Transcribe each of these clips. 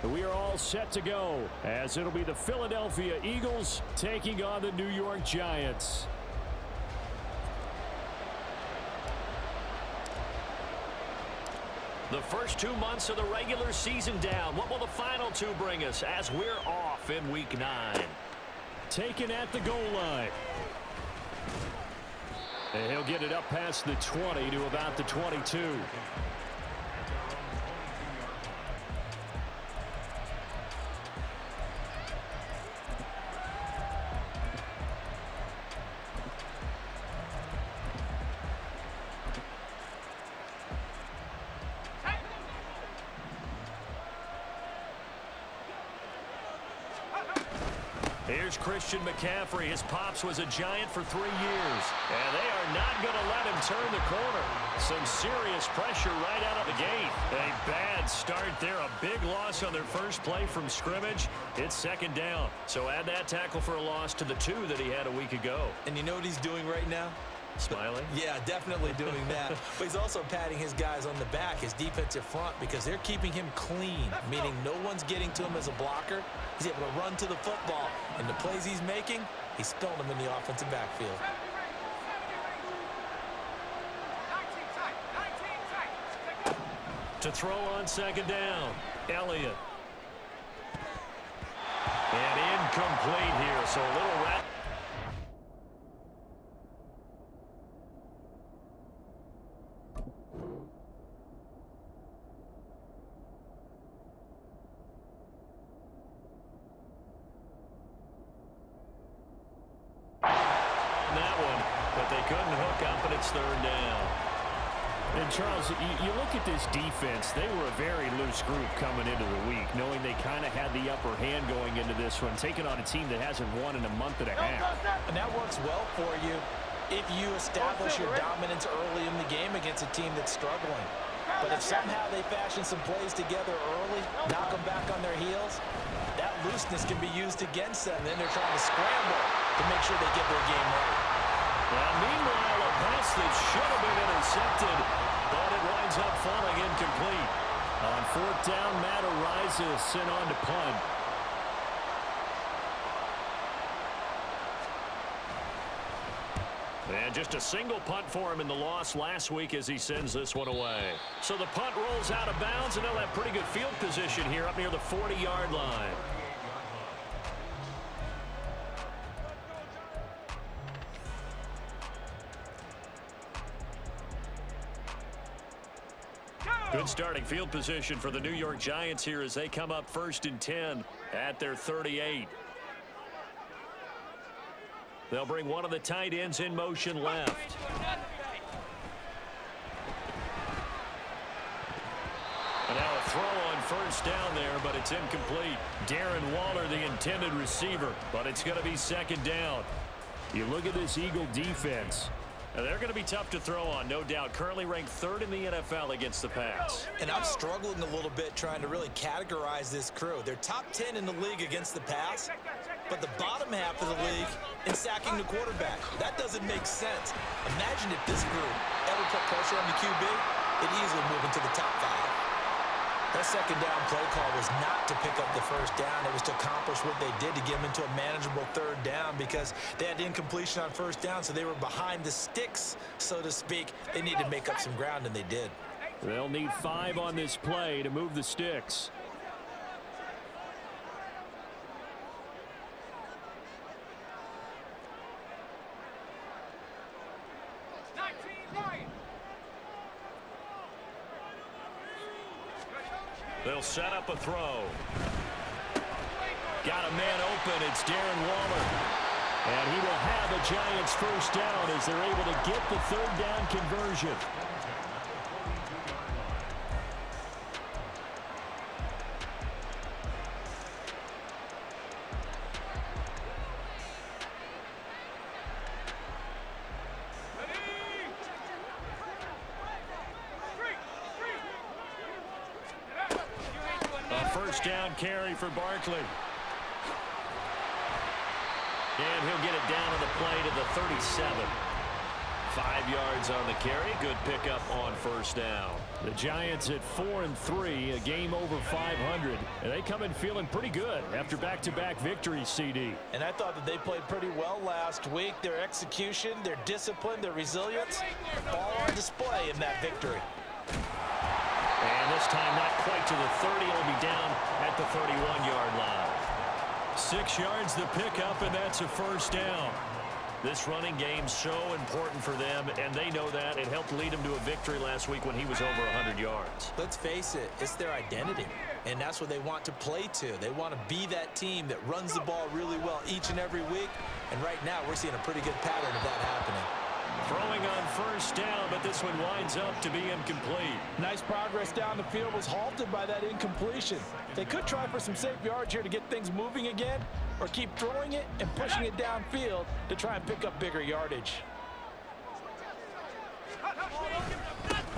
We are all set to go, as it'll be the Philadelphia Eagles taking on the New York Giants. The first 2 months of the regular season down. What will the final two bring us as we're off in Week 9? Taken at the goal line. And he'll get it up past the 20 to about the 22. Here's Christian McCaffrey. His pops was a Giant for 3 years. And they are not going to let him turn the corner. Some serious pressure right out of the gate. A bad start there. A big loss on their first play from scrimmage. It's second down. So add that tackle for a loss to the 2 that he had a week ago. And you know what he's doing right now? Smiling? Yeah, definitely doing that. But he's also patting his guys on the back, his defensive front, because they're keeping him clean, meaning no one's getting to him as a blocker. He's able to run to the football, and the plays he's making, he's filling them in the offensive backfield. To throw on second down, Elliott. And incomplete here, so a little rat. Third down. And Charles, you look at this defense, they were a very loose group coming into the week, knowing they kind of had the upper hand going into this one, taking on a team that hasn't won in a month and a half. And that works well for you if you establish your dominance early in the game against a team that's struggling. But if somehow they fashion some plays together early, knock them back on their heels, that looseness can be used against them. Then they're trying to scramble to make sure they get their game right. Well, meanwhile, a pass that should have been intercepted, but it winds up falling incomplete. On fourth down, Matt Ariza sent on to punt. And just a single punt for him in the loss last week as he sends this one away. So the punt rolls out of bounds, and they'll have pretty good field position here up near the 40-yard line. Good starting field position for the New York Giants here as they come up 1st and 10 at their 38. They'll bring one of the tight ends in motion left. And now a throw on first down there, but it's incomplete. Darren Waller, the intended receiver, but it's going to be second down. You look at this Eagle defense. Now, they're going to be tough to throw on, no doubt. Currently ranked 3rd in the NFL against the pass. And I'm struggling a little bit trying to really categorize this crew. They're top 10 in the league against the pass, but the bottom half of the league in sacking the quarterback. That doesn't make sense. Imagine if this group ever put pressure on the QB, it'd easily move into the top 5. That second down play call was not to pick up the first down. It was to accomplish what they did to get them into a manageable third down because they had incompletion on first down, so they were behind the sticks, so to speak. They needed to make up some ground, and they did. They'll need 5 on this play to move the sticks. They'll set up a throw. Got a man open. It's Darren Waller. And he will have a Giants first down as they're able to get the third down conversion. First down carry for Barkley. And he'll get it down on the play to the 37. 5 yards on the carry. Good pickup on first down. The Giants at 4-3, a game over 500. And they come in feeling pretty good after back-to-back victories, CD. And I thought that they played pretty well last week. Their execution, their discipline, their resilience, all on display in that victory. And this time not quite to the 30. It'll be down at the 31-yard line. 6 yards the pickup, and that's a first down. This running game so important for them, and they know that. It helped lead them to a victory last week when he was over 100 yards. Let's face it, it's their identity, and that's what they want to play to. They want to be that team that runs the ball really well each and every week, and right now we're seeing a pretty good pattern of that happening. Throwing on first down, but this one winds up to be incomplete. Nice progress down the field was halted by that incompletion. They could try for some safe yards here to get things moving again, or keep throwing it and pushing it downfield to try and pick up bigger yardage.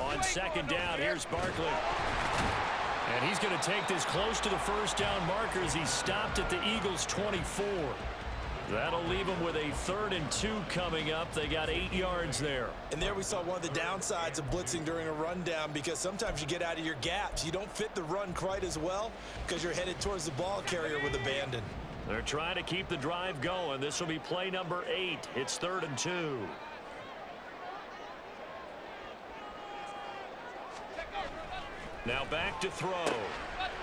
On second down, here's Barkley. And he's going to take this close to the first down marker as he stopped at the Eagles' 24. That'll leave them with a 3rd and 2 coming up. They got 8 yards there. And there we saw one of the downsides of blitzing during a rundown, because sometimes you get out of your gaps. You don't fit the run quite as well because you're headed towards the ball carrier with abandon. They're trying to keep the drive going. This will be play number 8. It's 3rd and 2. Now back to throw.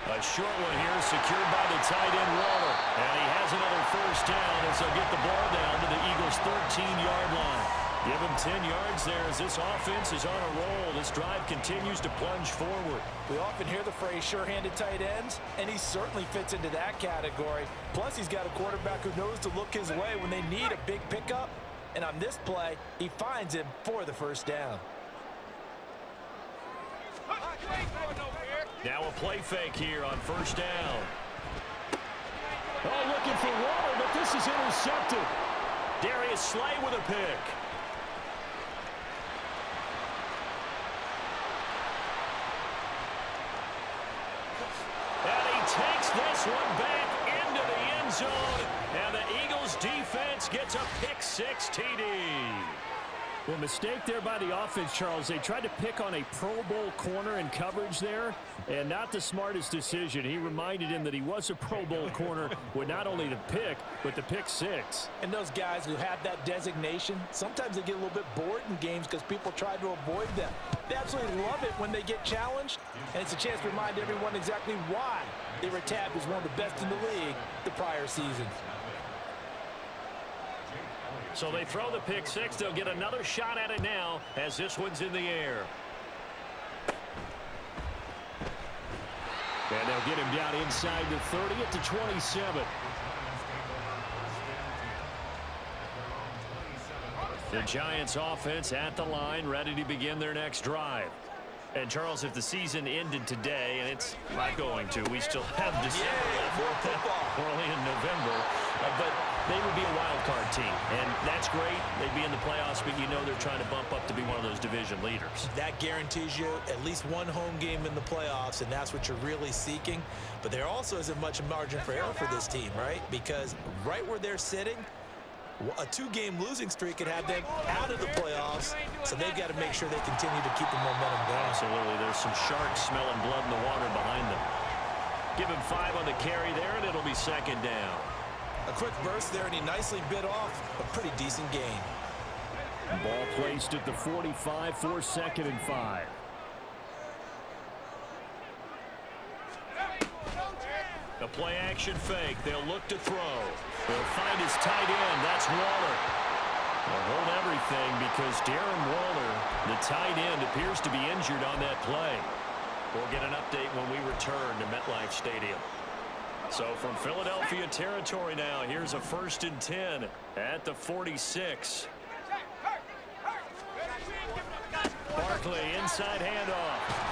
A short one here, secured by the tight end Waller. And he has another first down as they'll get the ball down to the Eagles' 13-yard line. Give him 10 yards there as this offense is on a roll. This drive continues to plunge forward. We often hear the phrase sure-handed tight ends, and he certainly fits into that category. Plus, he's got a quarterback who knows to look his way when they need a big pickup. And on this play, he finds him for the first down. Now a play fake here on first down. Oh, looking for Waller, but this is intercepted. Darius Slay with a pick. And he takes this one back into the end zone. And the Eagles defense gets a pick 6 TD. Well, mistake there by the offense, Charles. They tried to pick on a Pro Bowl corner in coverage there, and not the smartest decision. He reminded him that he was a Pro Bowl corner with not only the pick, but the pick 6. And those guys who have that designation, sometimes they get a little bit bored in games because people try to avoid them. They absolutely love it when they get challenged, and it's a chance to remind everyone exactly why they were tabbed as one of the best in the league the prior season. So they throw the pick 6. They'll get another shot at it now as this one's in the air. And they'll get him down inside the 30 at the 27. The Giants offense at the line, ready to begin their next drive. And Charles, if the season ended today, and it's not going to, we still have December left. We're only in November, but they would be a wild card team, and that's great. They'd be in the playoffs, but you know they're trying to bump up to be one of those division leaders. That guarantees you at least one home game in the playoffs, and that's what you're really seeking. But there also isn't much margin for error for this team, right? Because right where they're sitting, a 2-game losing streak could have them out of the playoffs, so they've got to make sure they continue to keep the momentum going. Absolutely. There's some sharks smelling blood in the water behind them. Give him 5 on the carry there, and it'll be second down. A quick burst there, and he nicely bit off a pretty decent gain. Ball placed at the 45 for 2nd and 5. A play-action fake. They'll look to throw. They'll find his tight end. That's Waller. They'll hold everything because Darren Waller, the tight end, appears to be injured on that play. We'll get an update when we return to MetLife Stadium. So from Philadelphia territory now, here's a 1st and 10 at the 46. Barkley, inside handoff.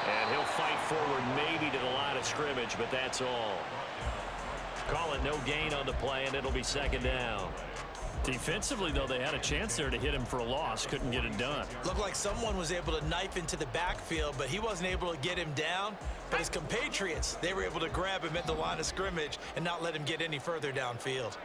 And he'll fight forward maybe to the line of scrimmage, but that's all. Call it no gain on the play, and it'll be second down. Defensively, though, they had a chance there to hit him for a loss. Couldn't get it done. Looked like someone was able to knife into the backfield, but he wasn't able to get him down. But his compatriots, they were able to grab him at the line of scrimmage and not let him get any further downfield.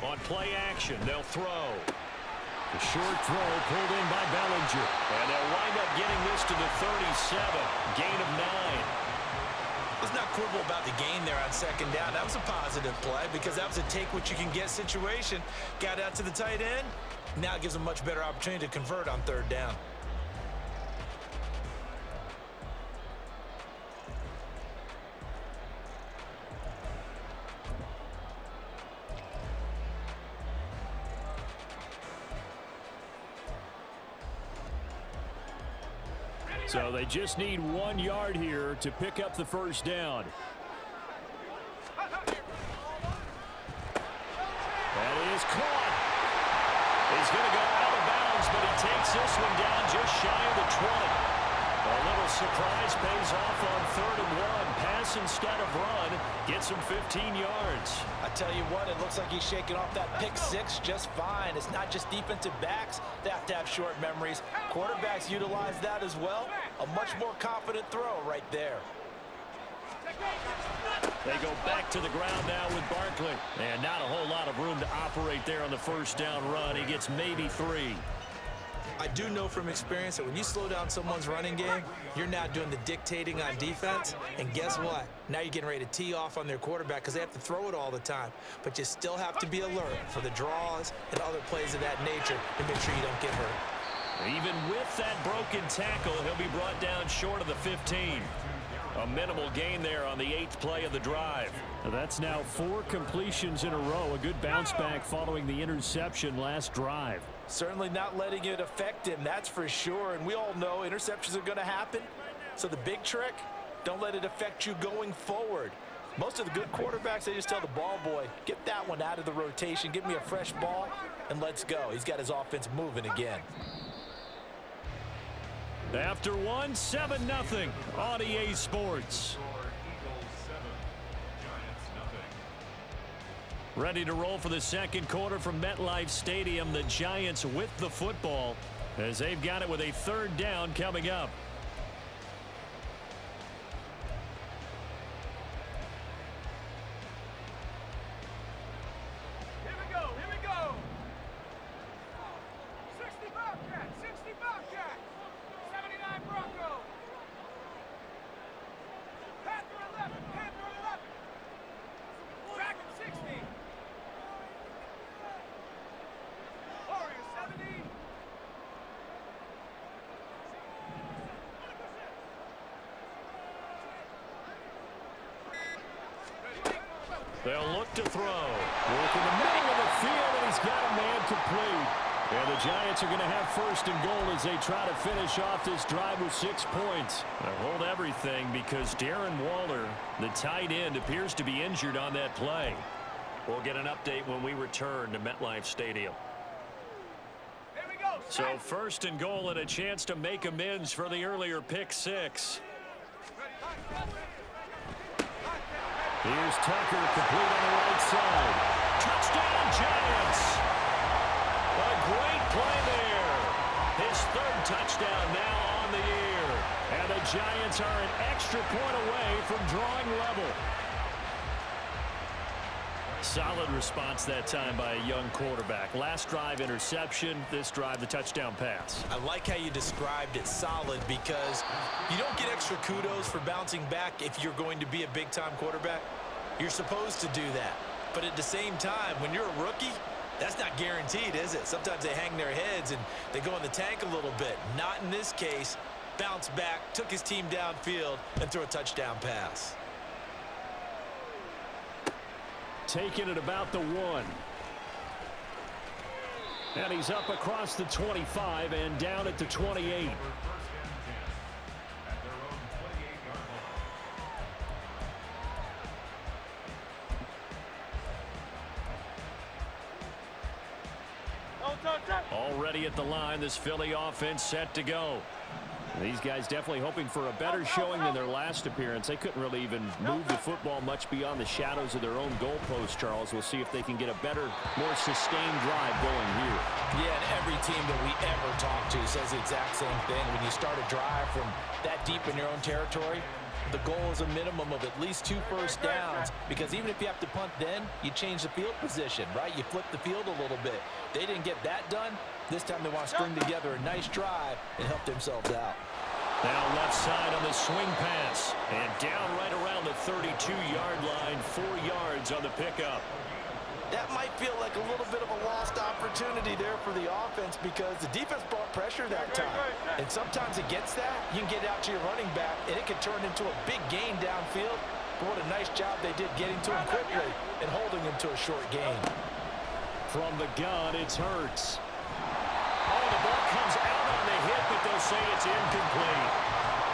On play action, they'll throw. The short throw pulled in by Bellinger. And they'll wind up getting this to the 37. Gain of 9. Let's not quibble about the gain there on second down. That was a positive play because that was a take-what-you-can-get situation. Got out to the tight end. Now it gives them a much better opportunity to convert on third down. So they just need 1 yard here to pick up the first down. That is caught. He's going to go out of bounds, but he takes this one down just shy of the 20. A little surprise pays off on 3rd and 1. Pass instead of run. Gets him 15 yards. I tell you what, it looks like he's shaking off that pick six just fine. It's not just defensive backs that have to have short memories. Quarterbacks utilize that as well. A much more confident throw right there. They go back to the ground now with Barkley. And not a whole lot of room to operate there on the first down run. He gets maybe 3. I do know from experience that when you slow down someone's running game, you're not doing the dictating on defense. And guess what? Now you're getting ready to tee off on their quarterback because they have to throw it all the time. But you still have to be alert for the draws and other plays of that nature to make sure you don't get hurt. Even with that broken tackle, he'll be brought down short of the 15. A minimal gain there on the 8th play of the drive. That's now 4 completions in a row. A good bounce back following the interception last drive. Certainly not letting it affect him, that's for sure. And we all know interceptions are going to happen. So the big trick, don't let it affect you going forward. Most of the good quarterbacks, they just tell the ball boy, get that one out of the rotation, give me a fresh ball, and let's go. He's got his offense moving again. After 1, 7-0 on EA Sports. Ready to roll for the second quarter from MetLife Stadium. The Giants with the football as they've got it with a 3rd down coming up. Here we go. 60 Bobcat. 79 Bronco. Panther 11. Dragon 60. Warrior 70. They'll look to throw. Work in the middle of the field, and he's got a man complete. And the Giants are going to have 1st and goal as they try to finish off this drive with 6 points. They hold everything because Darren Waller, the tight end, appears to be injured on that play. We'll get an update when we return to MetLife Stadium. Here we go. So 1st and goal and a chance to make amends for the earlier pick 6. Here's Tucker, complete on the right side. Touchdown, Giants! A great play there. His 3rd touchdown now on the year. And the Giants are an extra point away from drawing level. Solid response that time by a young quarterback. Last drive, interception. This drive, the touchdown pass. I like how you described it, solid, because you don't get extra kudos for bouncing back if you're going to be a big-time quarterback. You're supposed to do that. But at the same time, when you're a rookie, that's not guaranteed, is it? Sometimes they hang their heads and they go in the tank a little bit. Not in this case. Bounce back, took his team downfield, and threw a touchdown pass. Taking it about the 1. And he's up across the 25 and down at the 28. Already at the line, this Philly offense set to go. These guys definitely hoping for a better showing than their last appearance. They couldn't really even move the football much beyond the shadows of their own goalpost, Charles. We'll see if they can get a better, more sustained drive going here. Yeah, and every team that we ever talk to says the exact same thing. When you start a drive from that deep in your own territory, The goal is a minimum of at least 2 first downs, because even if you have to punt then, you change the field position, right? You flip the field a little bit. They didn't get that done. This time they want to string together a nice drive and help themselves out. Now left side on the swing pass. And down right around the 32-yard line, 4 yards on the pickup. That might feel like a little bit of a lost opportunity there for the offense because the defense brought pressure that time. And sometimes against that, you can get out to your running back, and it can turn into a big gain downfield. But what a nice job they did getting to him quickly and holding him to a short gain. From the gun, it's Hurts. Oh, the ball comes out on the hit, but they'll say it's incomplete.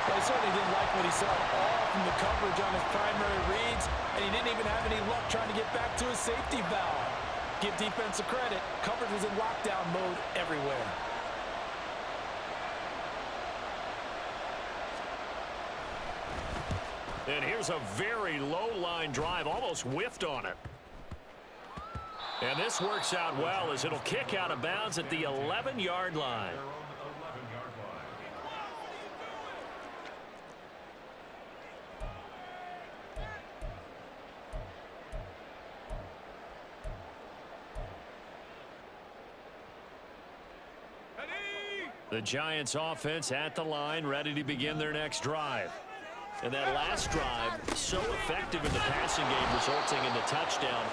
Well, he certainly didn't like what he saw all from the coverage on his primary reads, and he didn't even have any luck trying to get back to his safety valve. Give defense a credit. Coverage was in lockdown mode everywhere. And here's a very low-line drive, almost whiffed on it. And this works out well as it'll kick out of bounds at the 11-yard line. The Giants offense at the line, ready to begin their next drive. And that last drive, so effective in the passing game, resulting in the touchdown.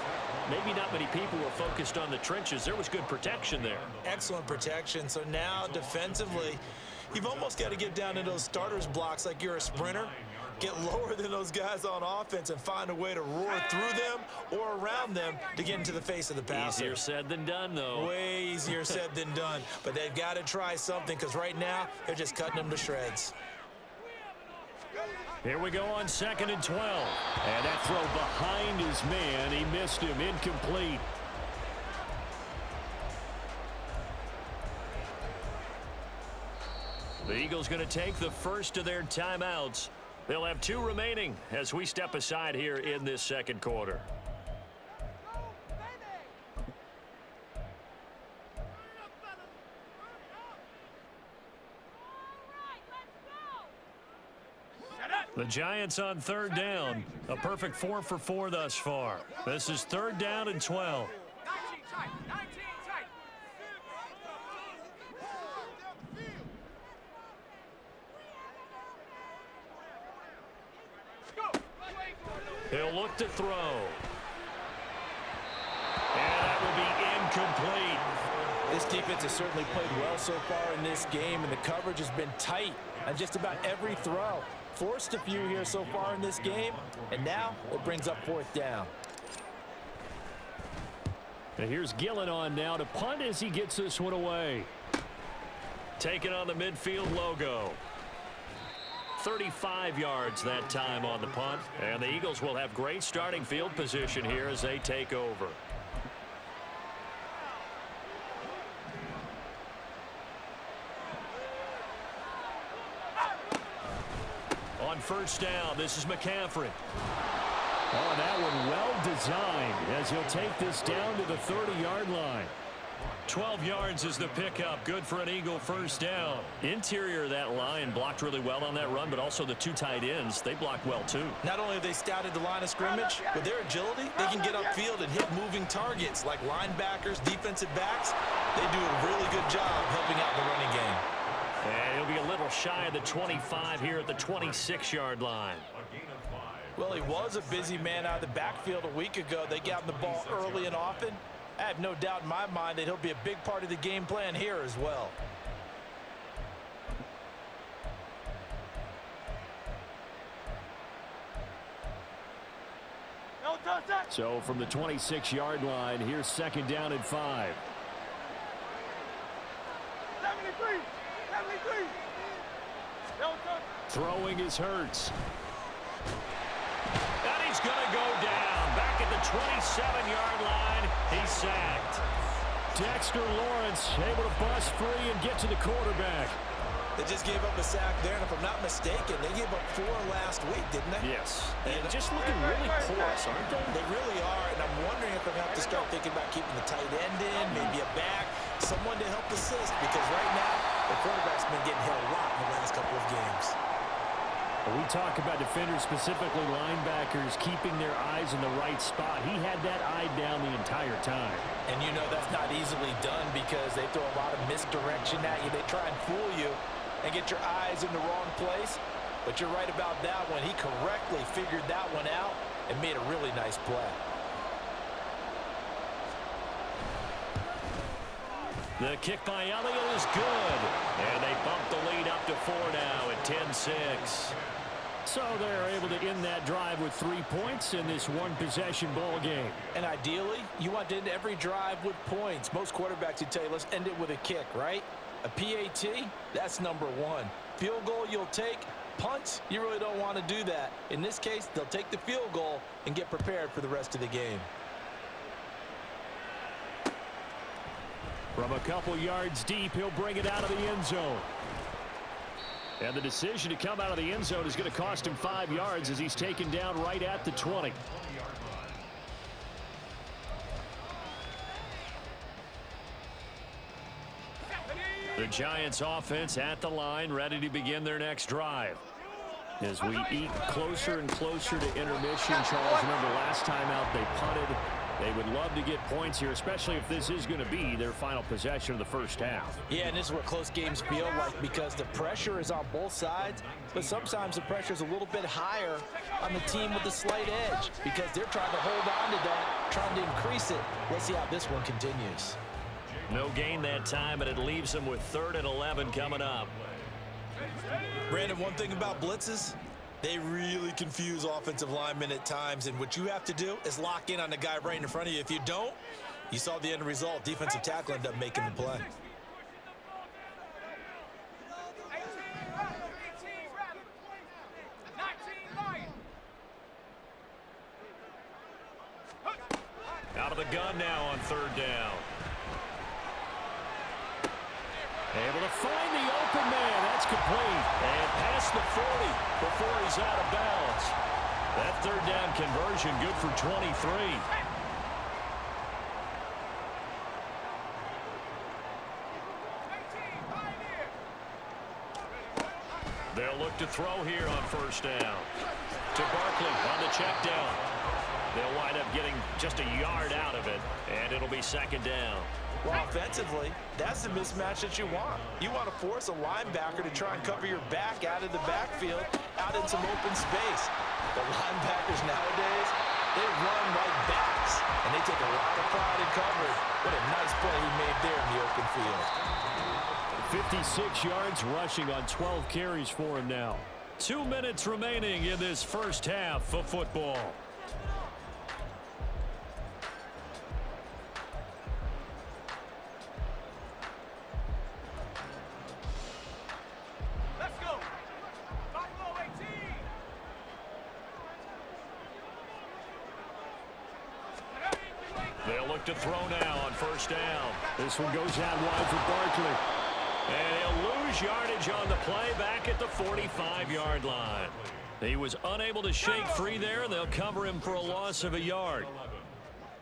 Maybe not many people were focused on the trenches. There was good protection there. Excellent protection. So now defensively, you've almost got to get down to those starters blocks like you're a sprinter. Get lower than those guys on offense and find a way to roar through them or around them to get into the face of the passer. Easier said than done, though. Way easier said than done. But they've got to try something because right now they're just cutting them to shreds. Here we go on 2nd and 12. And that throw behind his man. He missed him. Incomplete. The Eagles going to take the first of their timeouts. They'll have 2 remaining as we step aside here in this second quarter. The Giants on 3rd down. A perfect 4 for 4 thus far. This is 3rd down and 12. 19 tight. 19 tight. He'll look to throw. And that will be incomplete. This defense has certainly played well so far in this game, and the coverage has been tight on just about every throw. Forced a few here so far in this game, and now it brings up 4th down. And here's Gillen on now to punt as he gets this one away. Taking on the midfield logo. 35 yards that time on the punt, and the Eagles will have great starting field position here as they take over. On 1st down, this is McCaffrey. Oh, that one well designed as he'll take this down to the 30-yard line. 12 yards is the pickup. Good for an Eagle 1st down. Interior of that line blocked really well on that run, but also the 2 tight ends, they blocked well too. Not only have they scouted the line of scrimmage, with their agility, they can get upfield and hit moving targets like linebackers, defensive backs. They do a really good job helping out the running game. And he'll be a little shy of the 25 here at the 26-yard line. Well, he was a busy man out of the backfield a week ago. They got him the ball early and often. I have no doubt in my mind that he'll be a big part of the game plan here as well. So from the 26-yard line, here's 2nd down and 5. 73. 73. Throwing is Hurts. And he's going to go down. Back at the 27-yard line, he's sacked. Dexter Lawrence able to bust free and get to the quarterback. They just gave up a sack there, and if I'm not mistaken, they gave up 4 last week, didn't they? Yes. And just looking really porous, aren't they? They really are, and I'm wondering if they have to start thinking about keeping the tight end in, maybe a back, someone to help assist, because right now, the quarterback's been getting hit a lot in the last couple of games. When we talk about defenders, specifically linebackers, keeping their eyes in the right spot, he had that eye down the entire time. And you know that's not easily done because they throw a lot of misdirection at you. They try and fool you and get your eyes in the wrong place. But you're right about that one. He correctly figured that one out and made a really nice play. The kick by Elliott is good. And they bump the lead up to 4 now at 10-6. So they're able to end that drive with 3 points in this one-possession ball game. And ideally, you want to end every drive with points. Most quarterbacks would tell you, let's end it with a kick, right? A PAT, that's number one. Field goal you'll take. Punts, you really don't want to do that. In this case, they'll take the field goal and get prepared for the rest of the game. From a couple yards deep, he'll bring it out of the end zone. And the decision to come out of the end zone is going to cost him 5 yards as he's taken down right at the 20. The Giants offense at the line, ready to begin their next drive. As we eat closer and closer to intermission, Charles, remember last time out they punted. They would love to get points here, especially if this is going to be their final possession of the first half. Yeah, and this is what close games feel like because the pressure is on both sides, but sometimes the pressure is a little bit higher on the team with the slight edge because they're trying to hold on to that, trying to increase it. Let's see how this one continues. No gain that time, and it leaves them with 3rd and 11 coming up. Brandon, one thing about blitzes, they really confuse offensive linemen at times, and what you have to do is lock in on the guy right in front of you. If you don't, you saw the end result. Defensive tackle ended up making the play. Out of the gun now on 3rd down. Able to find the open man. That's complete. And past the 40 before he's out of bounds. That 3rd down conversion good for 23. They'll look to throw here on 1st down. To Barkley on the check down. They'll wind up getting just a yard out of it, and it'll be 2nd down. Well, offensively, that's the mismatch that you want. You want to force a linebacker to try and cover your back out of the backfield, out in some open space. The linebackers nowadays, they run like backs, and they take a lot of pride in coverage. What a nice play he made there in the open field. 56 yards rushing on 12 carries for him now. 2 minutes remaining in this first half of football. They'll look to throw now on 1st down. This one goes out wide for Barkley. And he'll lose yardage on the play back at the 45-yard line. He was unable to shake free there, and they'll cover him for a loss of a yard.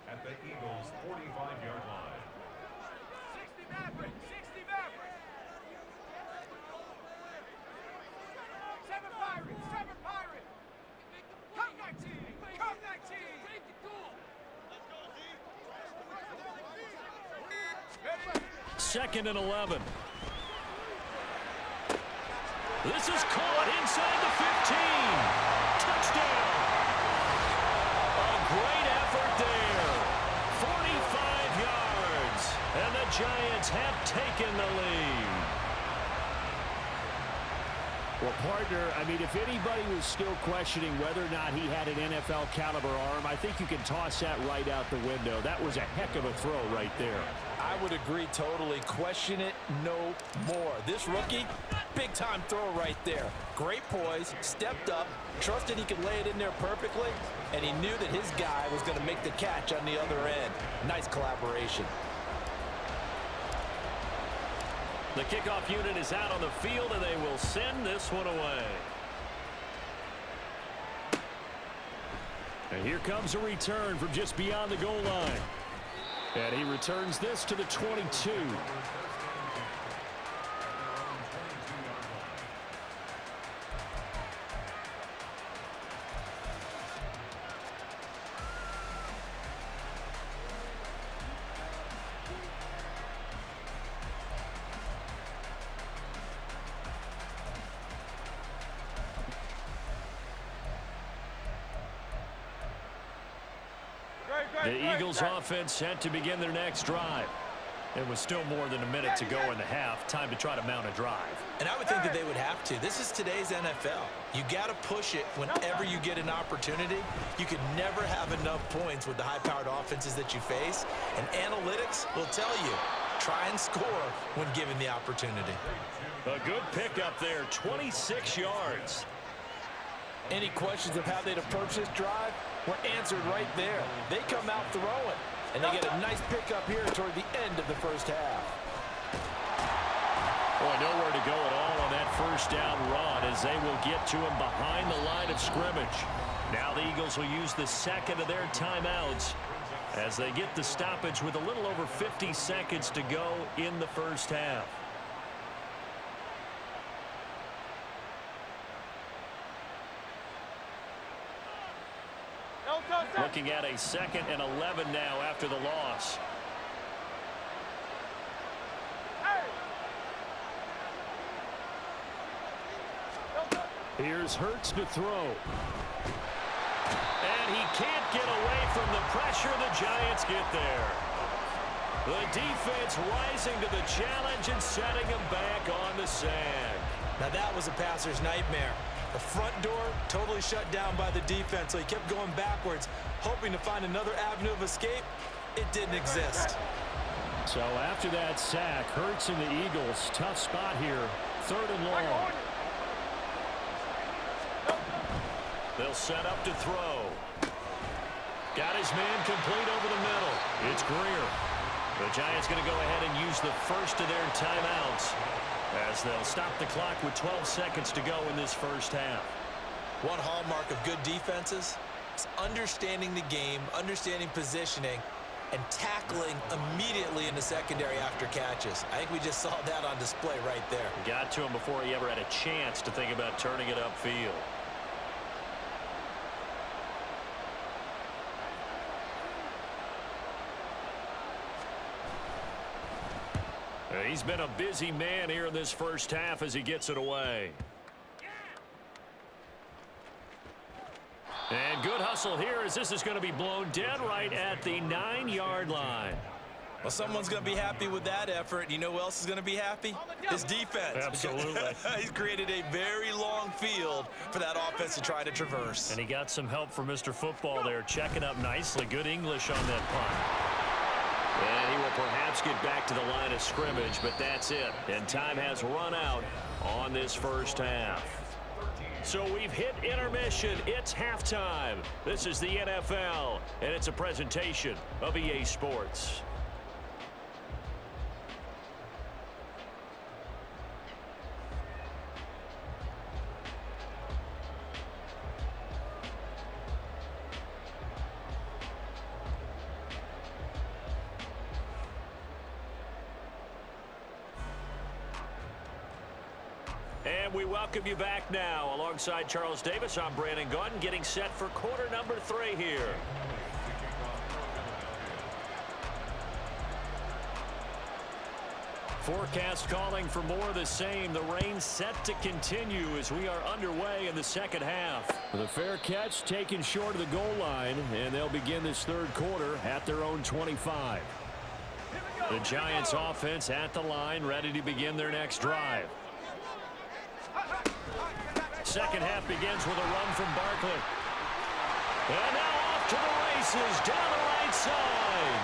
At the Eagles' 45-yard line. 60 Maverick, 60 Maverick. 7 Pirates, 7 Pirates. Come 19, come 19. Take it to him. Let's go, Z. 2nd and 11. This is caught inside the 15. Touchdown. A great effort there. 45 yards. And the Giants have taken the lead. Well, partner, I mean, if anybody was still questioning whether or not he had an NFL caliber arm, I think you can toss that right out the window. That was a heck of a throw right there. I would agree totally. Question it no more. This rookie, big-time throw right there. Great poise, stepped up, trusted he could lay it in there perfectly, and he knew that his guy was going to make the catch on the other end. Nice collaboration. The kickoff unit is out on the field, and they will send this one away. And here comes a return from just beyond the goal line. And he returns this to the 22. The Eagles offense set to begin their next drive. It was still more than a minute to go in the half. Time to try to mount a drive. And I would think that they would have to. This is today's NFL. You got to push it whenever you get an opportunity. You can never have enough points with the high-powered offenses that you face. And analytics will tell you, try and score when given the opportunity. A good pickup there, 26 yards. Any questions of how they'd approach this drive were answered right there. They come out throwing, and they get a nice pickup here toward the end of the first half. Boy, nowhere to go at all on that first down run as they will get to him behind the line of scrimmage. Now the Eagles will use the second of their timeouts as they get the stoppage with a little over 50 seconds to go in the first half. Looking at a 2nd and 11 now after the loss. Here's Hurts to throw. And he can't get away from the pressure. The Giants get there. The defense rising to the challenge and setting him back on the sand. Now that was a passer's nightmare. The front door totally shut down by the defense, so he kept going backwards, hoping to find another avenue of escape. It didn't exist. So after that sack, Hurts and the Eagles, tough spot here. 3rd and long. They'll set up to throw. Got his man complete over the middle. It's Greer. The Giants going to go ahead and use the first of their timeouts as they'll stop the clock with 12 seconds to go in this first half. One hallmark of good defenses is understanding the game, understanding positioning, and tackling immediately in the secondary after catches. I think we just saw that on display right there. Got to him before he ever had a chance to think about turning it upfield. He's been a busy man here in this first half as he gets it away. And good hustle here as this is going to be blown dead right at the 9-yard line. Well, someone's going to be happy with that effort. You know who else is going to be happy? His defense. Absolutely. He's created a very long field for that offense to try to traverse. And he got some help from Mr. Football there, checking up nicely. Good English on that punt. And he will perhaps get back to the line of scrimmage, but that's it. And time has run out on this first half. So we've hit intermission. It's halftime. This is the NFL, and it's a presentation of EA Sports. And we welcome you back now. Alongside Charles Davis, I'm Brandon Gunn, getting set for quarter number 3 here. Forecast calling for more of the same. The rain set to continue as we are underway in the second half. The fair catch taken short of the goal line, and they'll begin this third quarter at their own 25. The Giants offense at the line, ready to begin their next drive. Second half begins with a run from Barkley. And now off to the races, down the right side,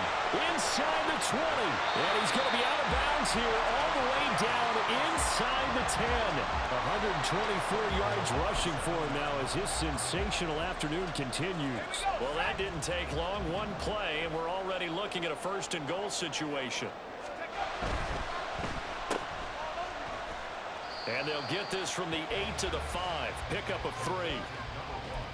inside the 20. And he's going to be out of bounds here, all the way down inside the 10. 124 yards rushing for him now as his sensational afternoon continues. Well, that didn't take long. One play, and we're already looking at a 1st and goal situation. And they'll get this from the 8 to the 5. Pickup of 3.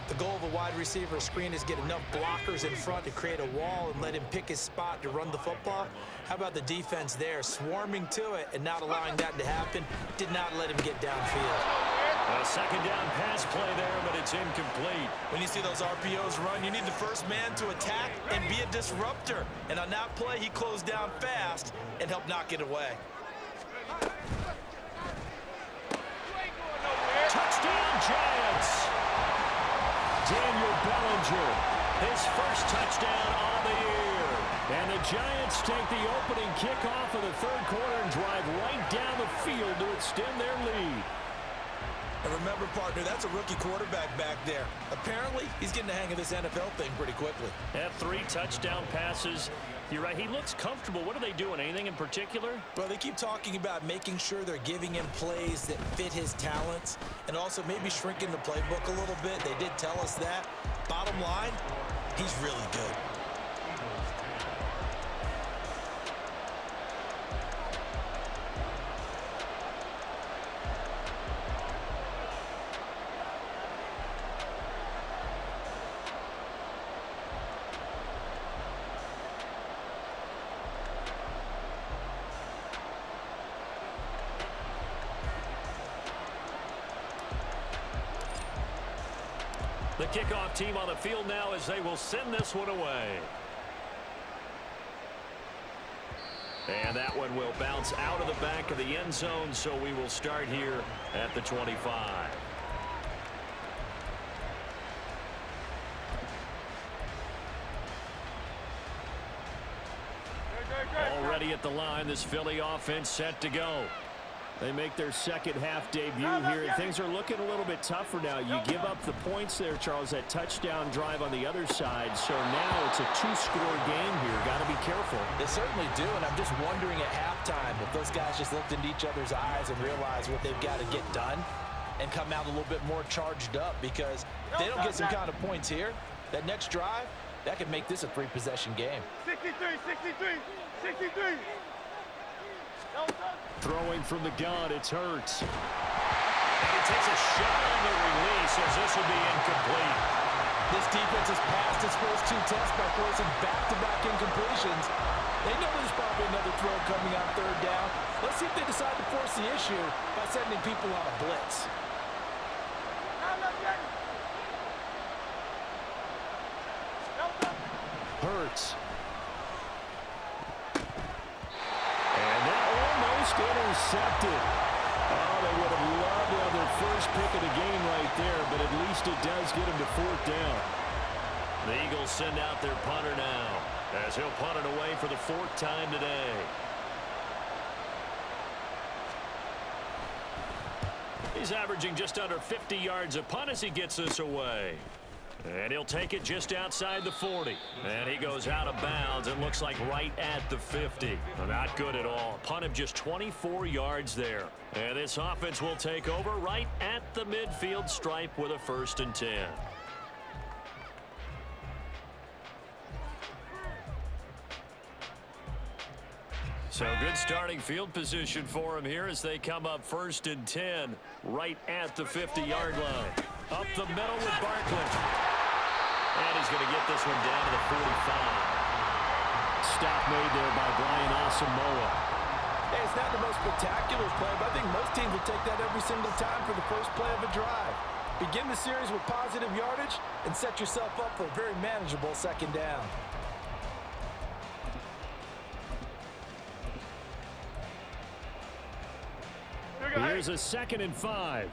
The goal of a wide receiver screen is get enough blockers in front to create a wall and let him pick his spot to run the football. How about the defense there, swarming to it and not allowing that to happen? Did not let him get downfield. A second down pass play there, but it's incomplete. When you see those RPOs run, you need the first man to attack and be a disruptor. And on that play, he closed down fast and helped knock it away. Touchdown, Giants! Daniel Bellinger his first touchdown on the year. And the Giants take the opening kickoff of the third quarter and drive right down the field to extend their lead. And remember, partner, that's a rookie quarterback back there. Apparently, he's getting the hang of this NFL thing pretty quickly. Had 3 touchdown passes. You're right, he looks comfortable. What are they doing? Anything in particular? Well, they keep talking about making sure they're giving him plays that fit his talents and also maybe shrinking the playbook a little bit. They did tell us that. Bottom line, he's really good. The kickoff team on the field now as they will send this one away. And that one will bounce out of the back of the end zone, so we will start here at the 25. Already at the line, this Philly offense set to go. They make their second half debut here, and things are looking a little bit tougher now. You give up the points there, Charles, that touchdown drive on the other side. So now it's a 2-score game here. Got to be careful. They certainly do, and I'm just wondering at halftime if those guys just looked into each other's eyes and realized what they've got to get done and come out a little bit more charged up, because if they don't get some kind of points here, that next drive, that could make this a 3-possession game. 63, 63, 63. Throwing from the gun, it's Hurts. And he takes a shot on the release as this will be incomplete. This defense has passed its first 2 tests by forcing back-to-back incompletions. They know there's probably another throw coming on third down. Let's see if they decide to force the issue by sending people on a blitz. Hurts. And that almost intercepted. Oh, they would have loved to have their first pick of the game right there, but at least it does get them to 4th down. The Eagles send out their punter now as he'll punt it away for the 4th time today. He's averaging just under 50 yards a punt as he gets this away. And he'll take it just outside the 40. And he goes out of bounds and looks like right at the 50. Not good at all. Punt of just 24 yards there. And this offense will take over right at the midfield stripe with a 1st and 10. So good starting field position for him here as they come up 1st and 10 right at the 50-yard line. Up the middle with Barkley. And he's going to get this one down to the 45. Stop made there by Brian Asamoah. Hey, it's not the most spectacular play, but I think most teams would take that every single time for the first play of a drive. Begin the series with positive yardage and set yourself up for a very manageable 2nd down. Here's a 2nd and 5.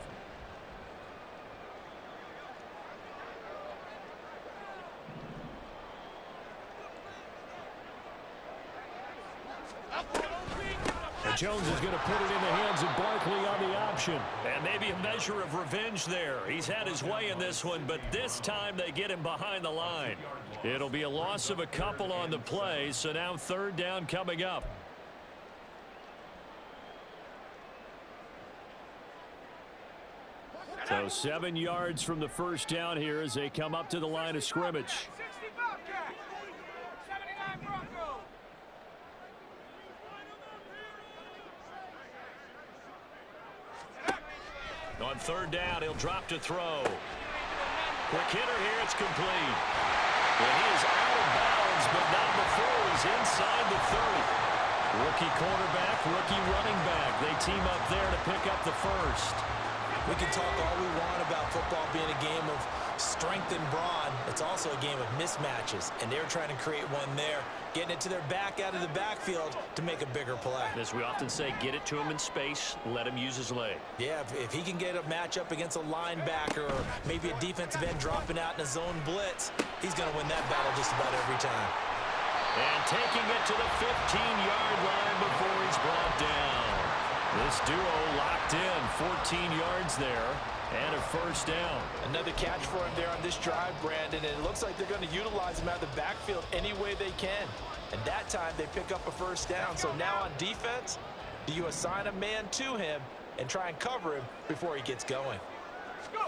Jones is going to put it in the hands of Barkley on the option. And maybe a measure of revenge there. He's had his way in this one, but this time they get him behind the line. It'll be a loss of a couple on the play, so now 3rd down coming up. So 7 yards from the 1st down here as they come up to the line of scrimmage. 60 Bobcat, 79 Bronco. On 3rd down, he'll drop to throw. Quick hitter here, it's complete. And he is out of bounds, but not before he's inside the 30. Rookie quarterback, rookie running back. They team up there to pick up the 1st. We can talk all we want about football being a game of strength and brawn. It's also a game of mismatches, and they're trying to create one there, getting it to their back out of the backfield to make a bigger play. As we often say, get it to him in space, let him use his leg. Yeah, if he can get a matchup against a linebacker or maybe a defensive end dropping out in a zone blitz, he's going to win that battle just about every time. And taking it to the 15-yard line before he's brought down. This duo locked in, 14 yards there, and a first down. Another catch for him there on this drive, Brandon, and it looks like they're going to utilize him out of the backfield any way they can. And that time they pick up a first down. So now on defense, do you assign a man to him and try and cover him before he gets going? He'll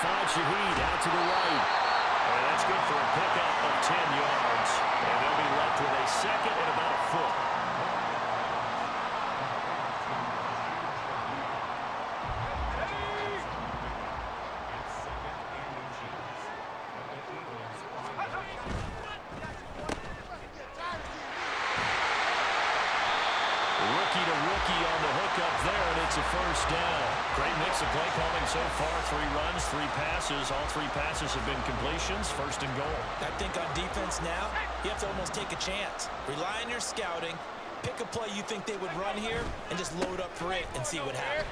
find Shaheed out to the right. And that's good for a pickup of 10 yards. And they'll be left with a second and about a foot. Rookie on the hookup there, and it's a first down. Great mix of play calling so far. 3 runs, 3 passes. All 3 passes have been completions. First and goal. I think on defense now, you have to almost take a chance. Rely on your scouting. Pick a play you think they would run here and just load up for it and see what happens.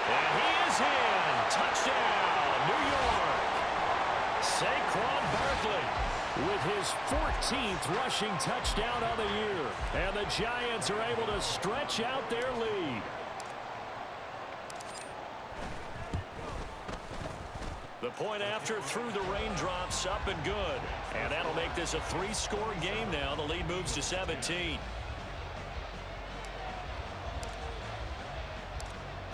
And he is in. Touchdown, New York. Saquon Barkley with his 14th rushing touchdown of the year. And the Giants are able to stretch out their lead. The point after through the raindrops, up and good. And that'll make this a 3-score game now. The lead moves to 17.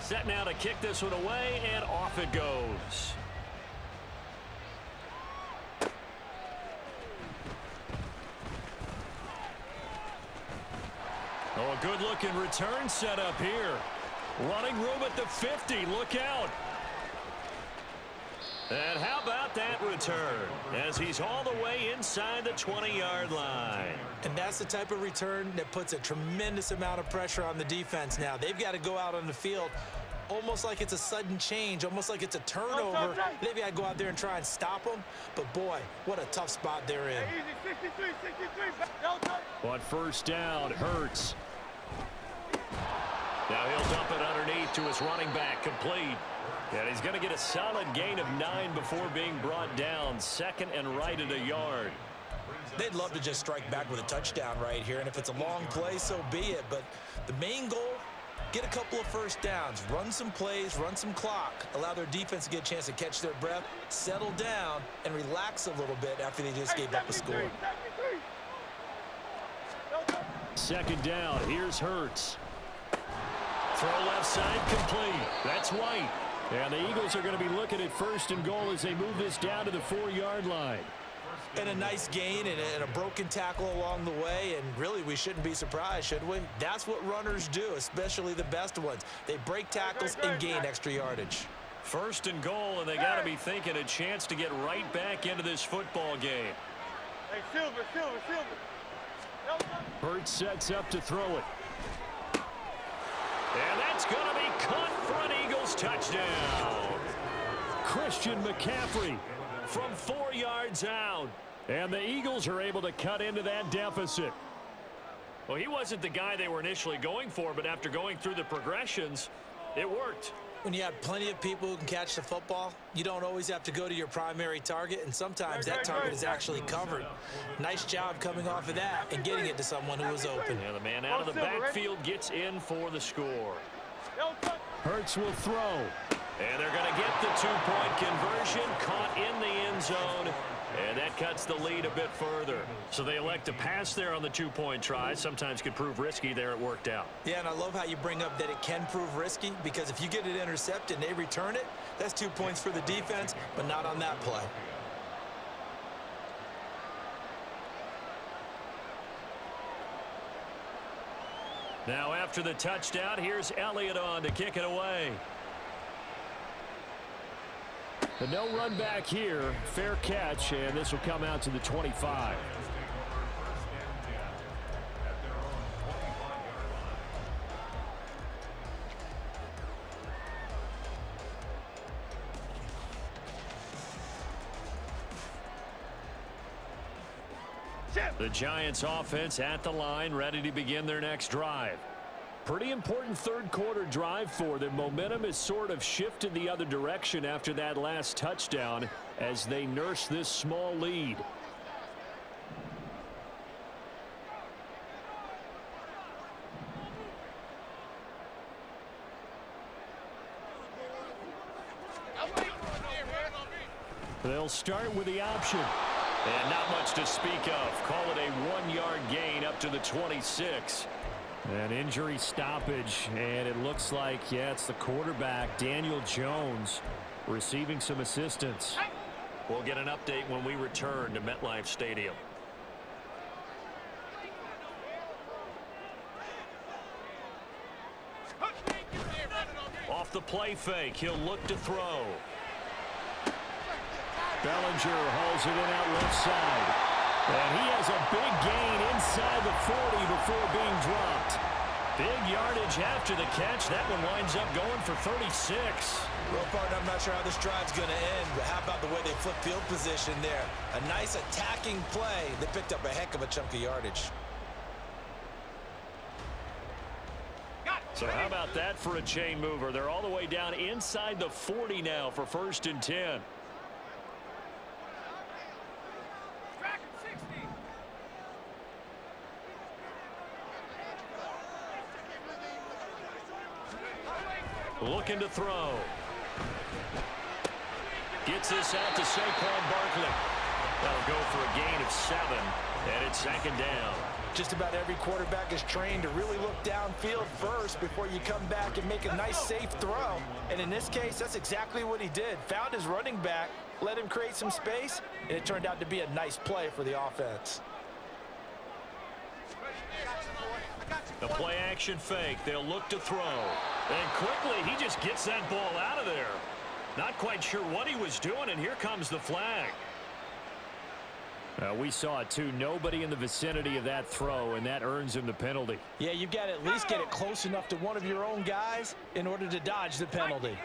Set now to kick this one away, and off it goes. Oh, a good-looking return set up here. Running room at the 50. Look out. And how about that return as he's all the way inside the 20-yard line. And that's the type of return that puts a tremendous amount of pressure on the defense now. They've got to go out on the field almost like it's a sudden change, almost like it's a turnover. They've got to go out there and try and stop them. But, boy, what a tough spot they're in. On first down, Hurts. Now he'll dump it underneath to his running back, complete. And he's going to get a solid gain of 9 before being brought down. Second and right at a yard. They'd love to just strike back with a touchdown right here, and if it's a long play, so be it. But the main goal, get a couple of first downs, run some plays, run some clock, allow their defense to get a chance to catch their breath, settle down, and relax a little bit after they just gave up a score. Second down, here's Hurts. Throw left side, complete. That's White. And the Eagles are going to be looking at first and goal as they move this down to the 4-yard line. And a nice gain and a broken tackle along the way, and really we shouldn't be surprised, should we? That's what runners do, especially the best ones. They break tackles and gain extra yardage. First and goal, and they got to be thinking a chance to get right back into this football game. Hey, Silver. Hurts sets up to throw it. And that's going to be caught for an Eagles touchdown. Christian McCaffrey from 4 yards out. And the Eagles are able to cut into that deficit. Well, he wasn't the guy they were initially going for, but after going through the progressions, it worked. When you have plenty of people who can catch the football, you don't always have to go to your primary target, and sometimes that target is actually covered. Nice job coming off of that and getting it to someone who was open. Yeah, the man out of the backfield gets in for the score. Hurts will throw. And they're going to get the 2-point conversion, caught in the end zone, and that cuts the lead a bit further. So they elect to pass there on the 2-point try. Sometimes could prove risky. There it worked out. Yeah, and I love how you bring up that it can prove risky, because if you get it intercepted and they return it, that's 2 points for the defense, but not on that play. Now after the touchdown, here's Elliott on to kick it away. The no run back here, fair catch, and this will come out to the 25. The Giants offense at the line, ready to begin their next drive. Pretty important third quarter drive for them. Momentum has sort of shifted the other direction after that last touchdown as they nurse this small lead. They'll start with the option. And not much to speak of. Call it a 1-yard gain up to the 26. An injury stoppage, and it looks like, yeah, it's the quarterback, Daniel Jones, receiving some assistance. We'll get an update when we return to MetLife Stadium. Off the play fake, he'll look to throw. Bellinger hauls it in out left side. And he has a big gain inside the 40 before being dropped. Big yardage after the catch. That one winds up going for 36. Real partner, I'm not sure how this drive's going to end, but how about the way they flip field position there? A nice attacking play that picked up a heck of a chunk of yardage. So how about that for a chain mover? They're all the way down inside the 40 now for 1st and 10. Looking to throw. Gets this out to Saquon Barkley. That'll go for a gain of 7, and it's 2nd down. Just about every quarterback is trained to really look downfield first before you come back and make a nice, safe throw. And in this case, that's exactly what he did. Found his running back, let him create some space, and it turned out to be a nice play for the offense. The play action fake. They'll look to throw. And quickly, he just gets that ball out of there. Not quite sure what he was doing, and here comes the flag. We saw it too. Nobody in the vicinity of that throw, and that earns him the penalty. Yeah, you've got to at least get it close enough to one of your own guys in order to dodge the penalty.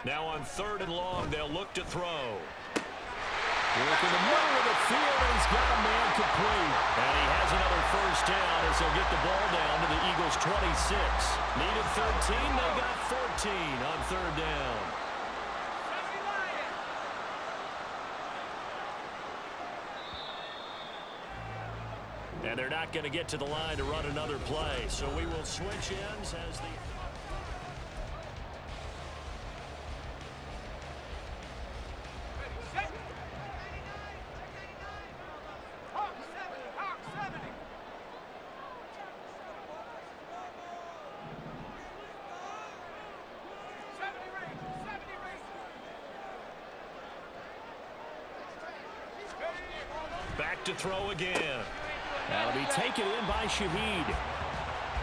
Now on 3rd and long, they'll look to throw. Work in the middle of the field, and he's got a man complete. And he has another 1st down as they'll get the ball down to the Eagles' 26. Needed 13, they got 14 on 3rd down. And they're not going to get to the line to run another play, so we will switch ends as the... Back to throw again. That'll be taken in by Shaheed.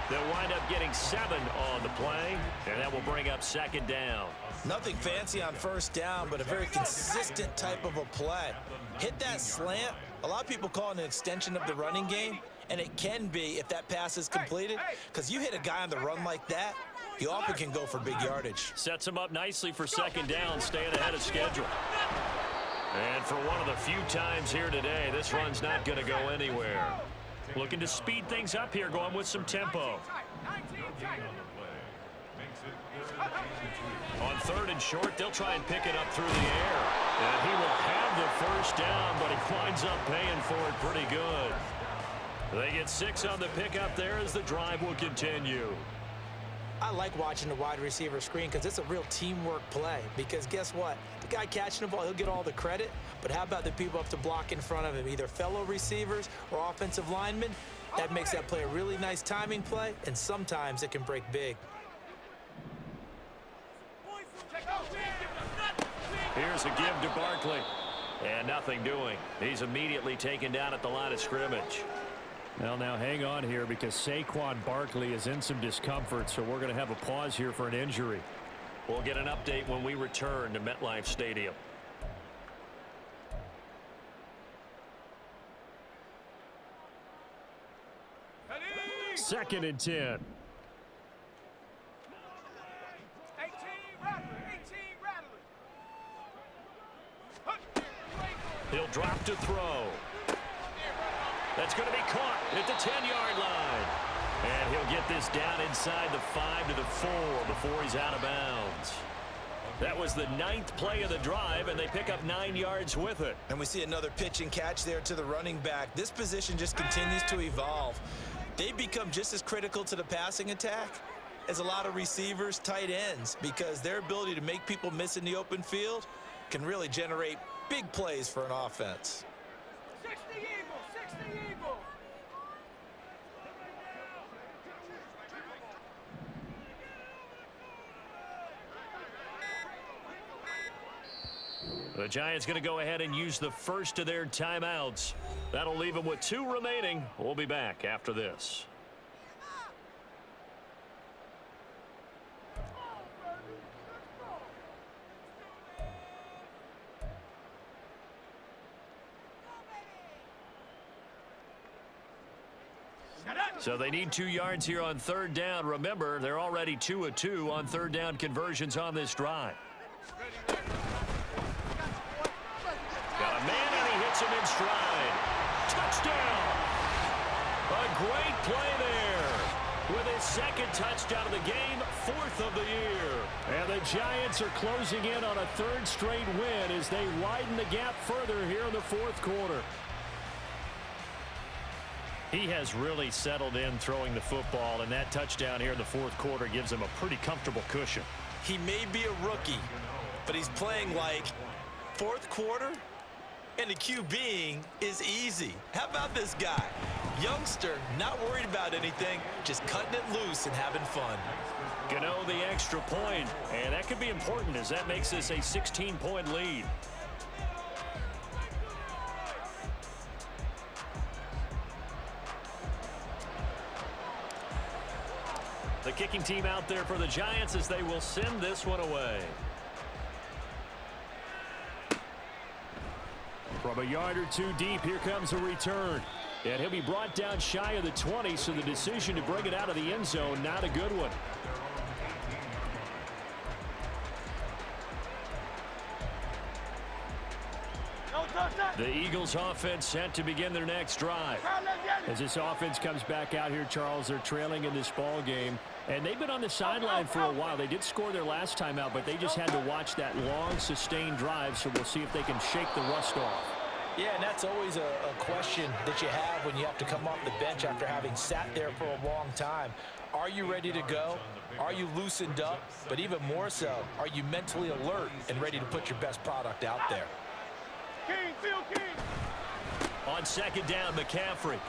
They'll wind up getting 7 on the play, and that will bring up 2nd down. Nothing fancy on 1st down, but a very consistent type of a play. Hit that slant. A lot of people call it an extension of the running game, and it can be if that pass is completed, because you hit a guy on the run like that, you often can go for big yardage. Sets him up nicely for 2nd down, staying ahead of schedule. And for one of the few times here today, this run's not going to go anywhere. Looking to speed things up here, going with some tempo. On 3rd and short, they'll try and pick it up through the air. And he will have the 1st down, but he winds up paying for it pretty good. They get 6 on the pickup there as the drive will continue. I like watching the wide receiver screen because it's a real teamwork play. Because guess what? The guy catching the ball, he'll get all the credit. But how about the people up to block in front of him, either fellow receivers or offensive linemen? That makes that play a really nice timing play, and sometimes it can break big. Here's a give to Barkley. And nothing doing. He's immediately taken down at the line of scrimmage. Well, now hang on here because Saquon Barkley is in some discomfort, so we're going to have a pause here for an injury. We'll get an update when we return to MetLife Stadium. 2nd and 10. 18 Rattler, 18 Rattler. He'll drop to throw. That's going to be caught at the 10-yard line. And he'll get this down inside the 5 to the 4 before he's out of bounds. That was the 9th play of the drive, and they pick up 9 yards with it. And we see another pitch and catch there to the running back. This position just continues to evolve. They become just as critical to the passing attack as a lot of receivers, tight ends, because their ability to make people miss in the open field can really generate big plays for an offense. 60 Eagles, 60 Eagles. The Giants going to go ahead and use the first of their timeouts. That'll leave them with 2 remaining. We'll be back after this. So they need 2 yards here on 3rd down. Remember, they're already 2 of 2 on 3rd down conversions on this drive. Got a man, and he hits him in stride. Touchdown! A great play there. With his 2nd touchdown of the game, 4th of the year. And the Giants are closing in on a 3rd straight win as they widen the gap further here in the 4th quarter. He has really settled in throwing the football, and that touchdown here in the 4th quarter gives him a pretty comfortable cushion. He may be a rookie, but he's playing like 4th quarter, and the QBing is easy. How about this guy? Youngster, not worried about anything, just cutting it loose and having fun. Gano the extra point, and that could be important as that makes this a 16-point lead. The kicking team out there for the Giants as they will send this one away. From a yard or 2 deep, here comes a return. And he'll be brought down shy of the 20, so the decision to bring it out of the end zone, not a good one. The Eagles offense set to begin their next drive. As this offense comes back out here, Charles, they're trailing in this ball game. And they've been on the sideline for a while. They did score their last time out, but they just had to watch that long, sustained drive, so we'll see if they can shake the rust off. Yeah, and that's always a question that you have when you have to come off the bench after having sat there for a long time. Are you ready to go? Are you loosened up? But even more so, are you mentally alert and ready to put your best product out there? King, Phil King. On 2nd down, McCaffrey.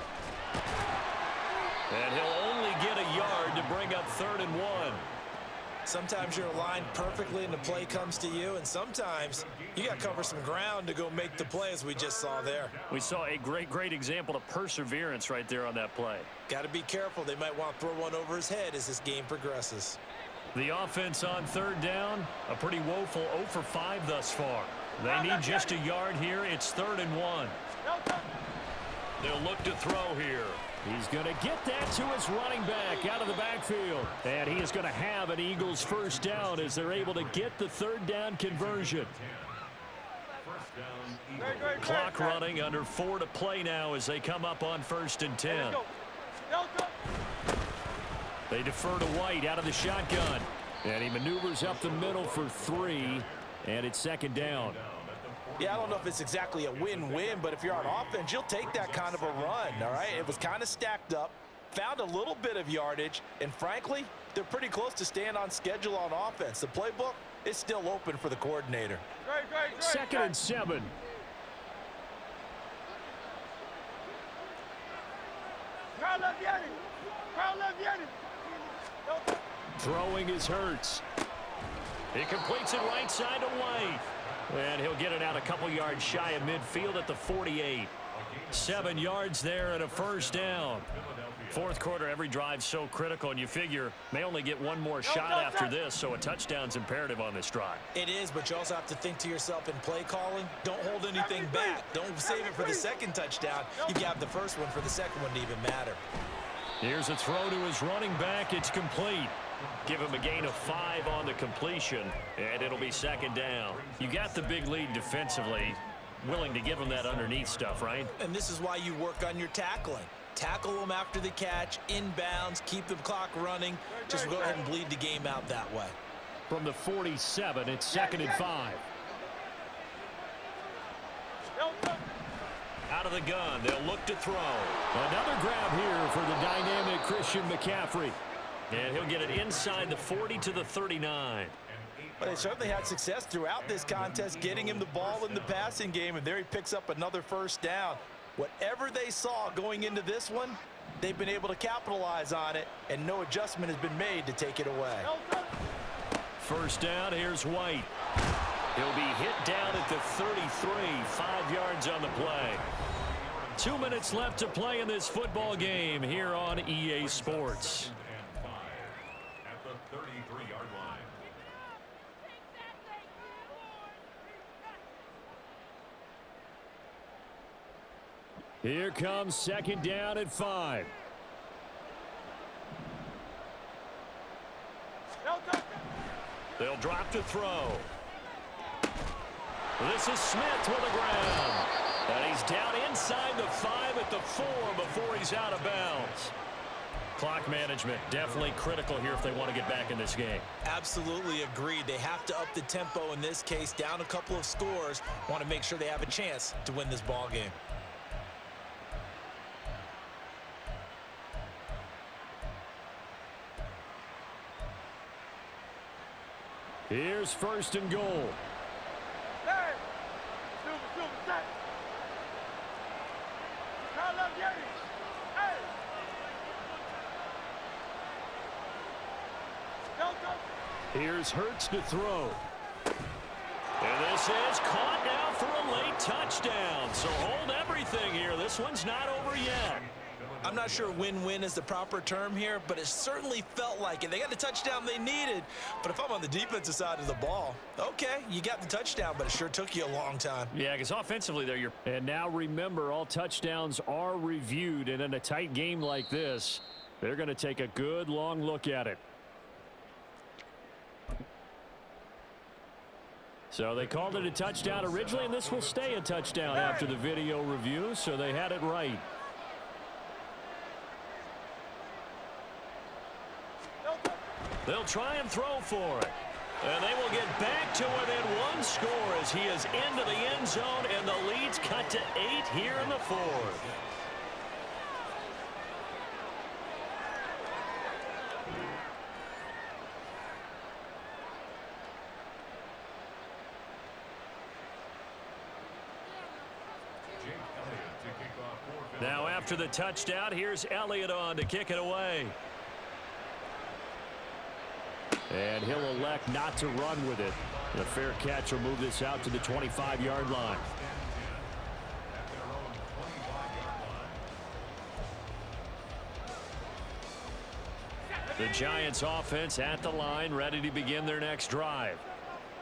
And he'll only get a yard to bring up 3rd and 1. Sometimes you're aligned perfectly and the play comes to you, and sometimes you got to cover some ground to go make the play, as we just saw there. We saw a great example of perseverance right there on that play. Got to be careful. They might want to throw one over his head as this game progresses. The offense on 3rd down, a pretty woeful 0 for 5 thus far. They need just a yard here. It's 3rd and 1. They'll look to throw here. He's going to get that to his running back out of the backfield. And he is going to have an Eagles 1st down as they're able to get the 3rd down conversion. Clock running, under 4 to play now as they come up on 1st and 10. They defer to White out of the shotgun. And he maneuvers up the middle for 3. And it's 2nd down. Yeah, I don't know if it's exactly a win-win, but if you're on offense, you'll take that kind of a run, all right? It was kind of stacked up, found a little bit of yardage, and frankly, they're pretty close to staying on schedule on offense. The playbook is still open for the coordinator. 2nd and 7. Throwing is Hurts. He completes it right side to White. And he'll get it out a couple yards shy of midfield at the 48. 7 yards there and a 1st down. 4th quarter, every drive so critical, and you figure may only get one more shot after this, so a touchdown's imperative on this drive. It is, but you also have to think to yourself in play calling, don't hold anything back. Don't save it for the 2nd touchdown. You have the 1st one for the 2nd one to even matter. Here's a throw to his running back. It's complete. Give him a gain of 5 on the completion, and it'll be second down. You got the big lead defensively. Willing to give him that underneath stuff, right? And this is why you work on your tackling. Tackle them after the catch, inbounds, keep the clock running. Just go ahead and bleed the game out that way. From the 47, it's second and 5. Out of the gun, they'll look to throw. Another grab here for the dynamic Christian McCaffrey. And he'll get it inside the 40 to the 39. But they certainly had success throughout this contest, getting him the ball in the passing game, and there he picks up another first down. Whatever they saw going into this one, they've been able to capitalize on it, and no adjustment has been made to take it away. First down, here's White. He'll be hit down at the 33, 5 yards on the play. 2 minutes left to play in this football game here on EA Sports. At the 33-yard line. Here comes second down at 5. They'll drop to throw. This is Smith with the ground. And he's down inside the 5 at the 4 before he's out of bounds. Clock management definitely critical here if they want to get back in this game. Absolutely agreed. They have to up the tempo in this case, down a couple of scores. Want to make sure they have a chance to win this ball game. Here's first and goal. Here's Hurts to throw. And this is caught now for a late touchdown. So hold everything here. This one's not over yet. I'm not sure win-win is the proper term here, but it certainly felt like it. They got the touchdown they needed, but if I'm on the defensive side of the ball, okay, you got the touchdown, but it sure took you a long time. Yeah, because offensively there you're... And now remember, all touchdowns are reviewed, and in a tight game like this, they're going to take a good long look at it. So they called it a touchdown originally, and this will stay a touchdown after the video review, so they had it right. They'll try and throw for it. And they will get back to within 1 score as he is into the end zone, and the lead's cut to 8 here in the 4th. Now after the touchdown, here's Elliott on to kick it away. And he'll elect not to run with it. The fair catch will move this out to the 25-yard line. The Giants offense at the line, ready to begin their next drive.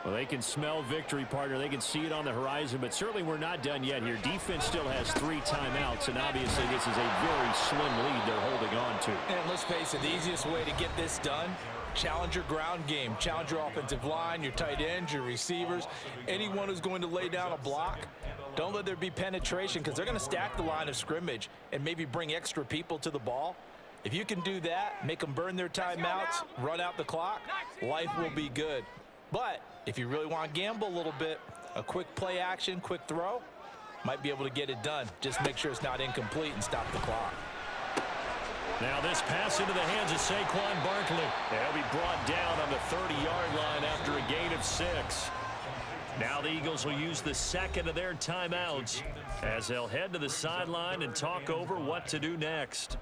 Well, they can smell victory, partner. They can see it on the horizon, but certainly we're not done yet here. Defense still has 3 timeouts, and obviously this is a very slim lead they're holding on to. And let's face it, the easiest way to get this done, challenge your ground game. Challenge your offensive line, your tight ends, your receivers, anyone who's going to lay down a block. Don't let there be penetration because they're going to stack the line of scrimmage and maybe bring extra people to the ball. If you can do that, make them burn their timeouts, run out the clock, life will be good. But if you really want to gamble a little bit, a quick play action, quick throw, might be able to get it done. Just make sure it's not incomplete and stop the clock. Now this pass into the hands of Saquon Barkley. They'll be brought down on the 30-yard line after a gain of 6. Now the Eagles will use the second of their timeouts as they'll head to the sideline and talk over what to do next.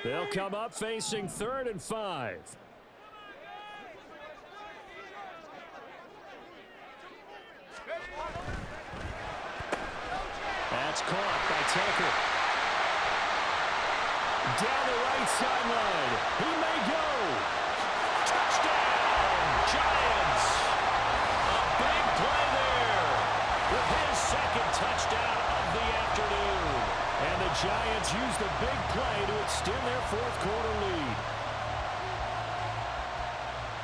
They'll come up facing 3rd and 5. That's caught by Tucker. Down the right sideline. He may go. Touchdown, Giants. A big play there with his second touchdown of the afternoon. And the Giants use the big play to extend their fourth quarter lead.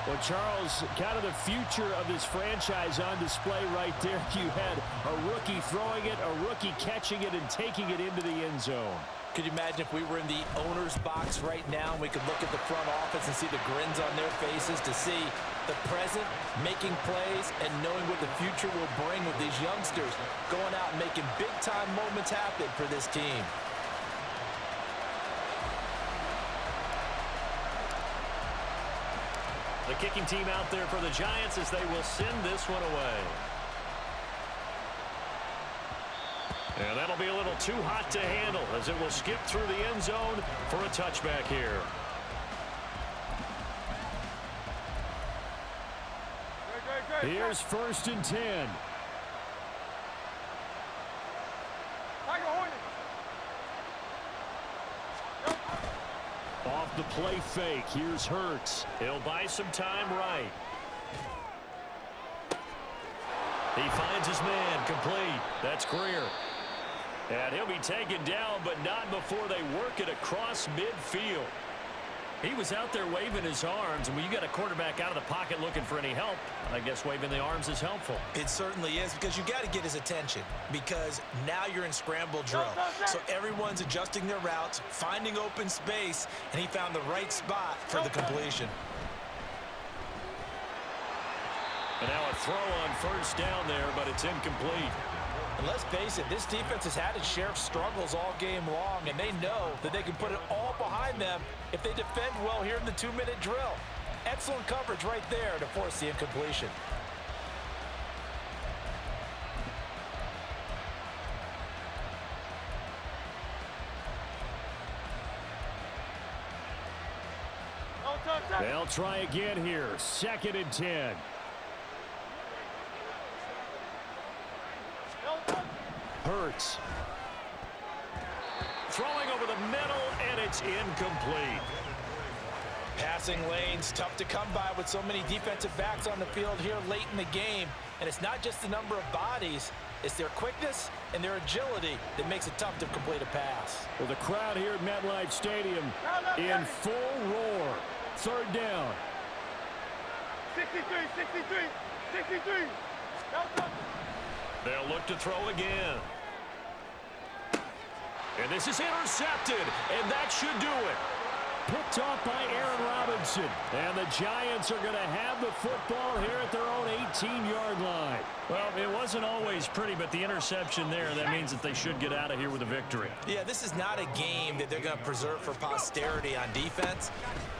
Well, Charles, kind of the future of this franchise on display right there. You had a rookie throwing it, a rookie catching it, and taking it into the end zone. Could you imagine if we were in the owner's box right now and we could look at the front office and see the grins on their faces, to see the present making plays and knowing what the future will bring with these youngsters going out and making big-time moments happen for this team. The kicking team out there for the Giants as they will send this one away. And that'll be a little too hot to handle as it will skip through the end zone for a touchback here. Here's 1st and 10. Off the play fake, here's Hurts. He'll buy some time right. He finds his man, complete. That's Greer. And he'll be taken down, but not before they work it across midfield. He was out there waving his arms, and when you got a quarterback out of the pocket looking for any help, I guess waving the arms is helpful. It certainly is, because you got to get his attention, because now you're in scramble drill. So everyone's adjusting their routes, finding open space, and he found the right spot for the completion. And now a throw on 1st down there, but it's incomplete. And let's face it, this defense has had its share of struggles all game long, and they know that they can put it all behind them if they defend well here in the 2-minute drill. Excellent coverage right there to force the incompletion. They'll try again here. 2nd and 10. Hurts. Throwing over the middle, and it's incomplete. Passing lanes, tough to come by with so many defensive backs on the field here late in the game. And it's not just the number of bodies, it's their quickness and their agility that makes it tough to complete a pass. Well, the crowd here at MetLife Stadium in full roar. 3rd down. 63, 63, 63. They'll look to throw again. And this is intercepted, and that should do it. Picked off by Aaron Robinson. And the Giants are going to have the football here at their own 18-yard line. Well, it wasn't always pretty, but the interception there, that means that they should get out of here with a victory. Yeah, this is not a game that they're going to preserve for posterity on defense,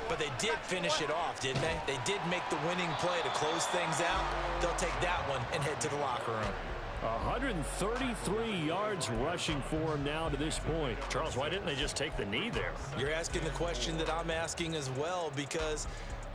but they did finish it off, didn't they? They did make the winning play to close things out. They'll take that one and head to the locker room. 133 yards rushing for him now to this point. Charles, why didn't they just take the knee there? You're asking the question that I'm asking as well, because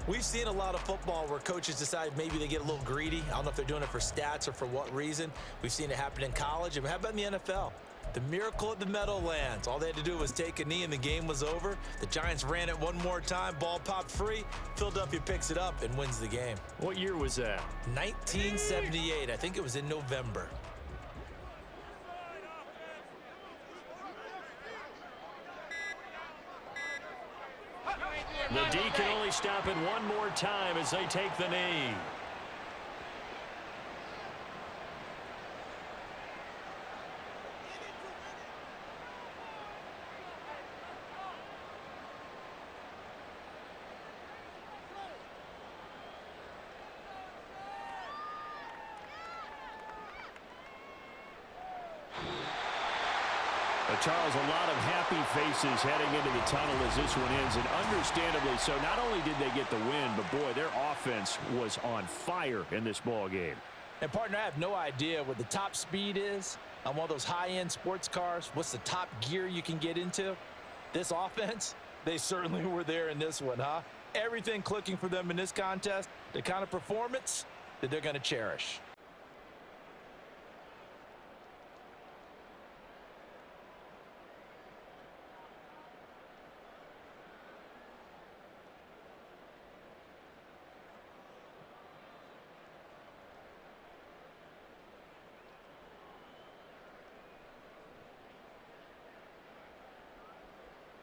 we've seen a lot of football where coaches decide maybe they get a little greedy. I don't know if they're doing it for stats or for what reason. We've seen it happen in college. And how about in the NFL? The miracle at the Meadowlands. All they had to do was take a knee and the game was over. The Giants ran it one more time. Ball popped free. Philadelphia picks it up and wins the game. What year was that? 1978. I think it was in November. The D can only stop it one more time as they take the knee. Charles, a lot of happy faces heading into the tunnel as this one ends, and understandably so. Not only did they get the win, but boy, their offense was on fire in this ball game. And partner, I have no idea what the top speed is on one of those high-end sports cars. What's the top gear you can get into? This offense, they certainly were there in this one, huh? Everything clicking for them in this contest, the kind of performance that they're going to cherish.